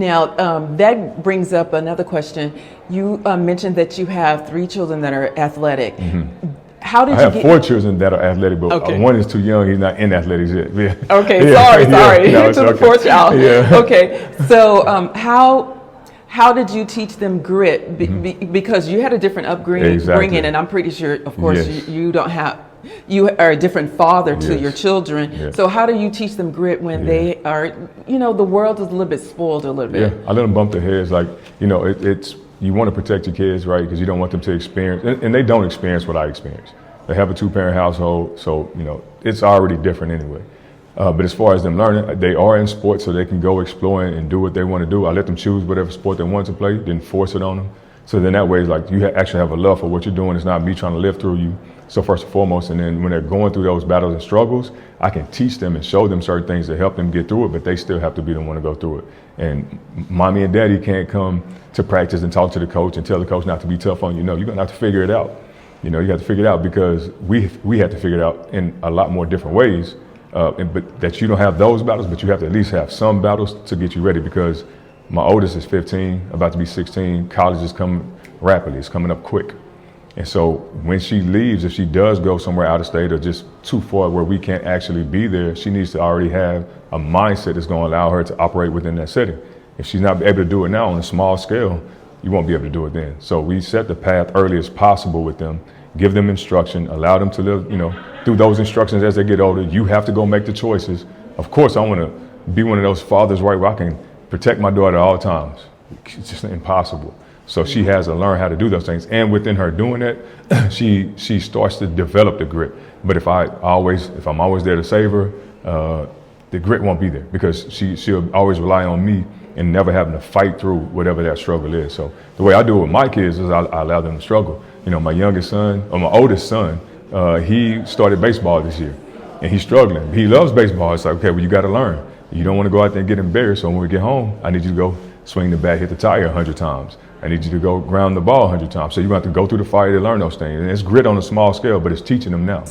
Now, that brings up another question. You mentioned that you have 3 children that are athletic. How did I have 4 children that are athletic, but one is too young. He's not in athletics yet. Yeah. Okay, sorry. No, to the okay. 4th child. Yeah. Okay, so how did you teach them grit? Because you had a different upbringing, and I'm pretty sure, of course, you are a different father to your children. Yes. So how do you teach them grit when they are, the world is a little bit spoiled a little bit? Yeah, I let them bump their heads. Like, it's you want to protect your kids, right? Because you don't want them to experience, and they don't experience what I experienced. They have a 2-parent household, so, it's already different anyway. But as far as them learning, they are in sports, so they can go exploring and do what they want to do. I let them choose whatever sport they want to play, didn't force it on them. So then that way, it's like you actually have a love for what you're doing. It's not me trying to live through you. So first and foremost, and then when they're going through those battles and struggles, I can teach them and show them certain things to help them get through it, but they still have to be the one to go through it. And mommy and daddy can't come to practice and talk to the coach and tell the coach not to be tough on you. No, you're going to have to figure it out. You have to figure it out because we have to figure it out in a lot more different ways. But that you don't have those battles, but you have to at least have some battles to get you ready, because my oldest is 15, about to be 16. College is coming rapidly. It's coming up quick. And so when she leaves, if she does go somewhere out of state or just too far where we can't actually be there, she needs to already have a mindset that's going to allow her to operate within that setting. If she's not able to do it now on a small scale, you won't be able to do it then. So we set the path early as possible with them, give them instruction, allow them to live, through those instructions as they get older. You have to go make the choices. Of course, I want to be one of those fathers, right, where I can protect my daughter at all times. It's just impossible. So she has to learn how to do those things. And within her doing that, she starts to develop the grit. But if I'm always there to save her, the grit won't be there, because she'll always rely on me and never having to fight through whatever that struggle is. So the way I do it with my kids is I allow them to struggle. My youngest son, or my oldest son, he started baseball this year, and he's struggling. He loves baseball. It's like, okay, well, you got to learn. You don't want to go out there and get embarrassed. So when we get home, I need you to go swing the bat, hit the tire 100 times. I need you to go ground the ball 100 times. So you have to go through the fire to learn those things. And it's grit on a small scale, but it's teaching them now.